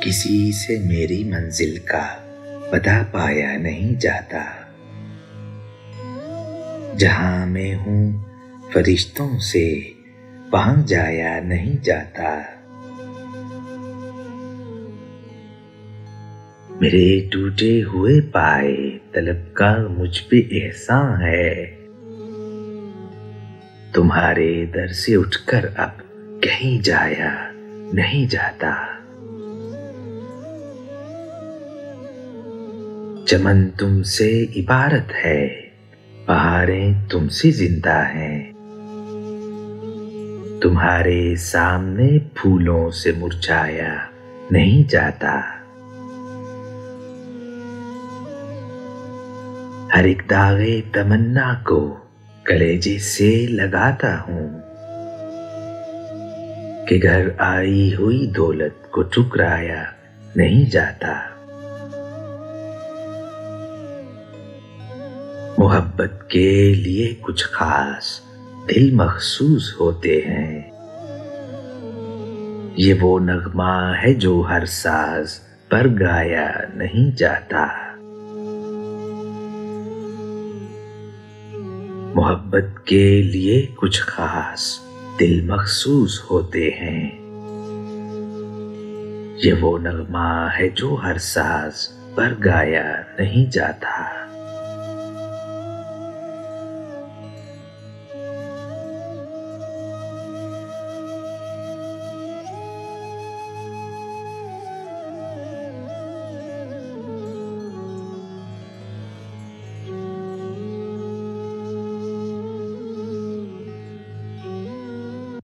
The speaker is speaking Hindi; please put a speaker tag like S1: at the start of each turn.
S1: किसी से मेरी मंजिल का पता पाया नहीं जाता। जहां मैं हूं फरिश्तों से वहां जाया नहीं जाता। मेरे टूटे हुए पाए तलब का मुझ पे एहसान है। तुम्हारे दर से उठकर अब कहीं जाया नहीं जाता। चमन तुमसे इबारत है, बहारें तुमसे जिंदा हैं। तुम्हारे सामने फूलों से मुरझाया नहीं जाता। हर एक दागे तमन्ना को कलेजे से लगाता हूं कि घर आई हुई दौलत को ठुकराया नहीं जाता। मोहब्बत के लिए कुछ खास दिल मखसूस होते हैं। ये वो नगमा है जो हर साज पर गाया नहीं जाता। मोहब्बत के लिए कुछ खास दिल मखसूस होते हैं। ये वो नगमा है जो हर साज पर गाया नहीं जाता।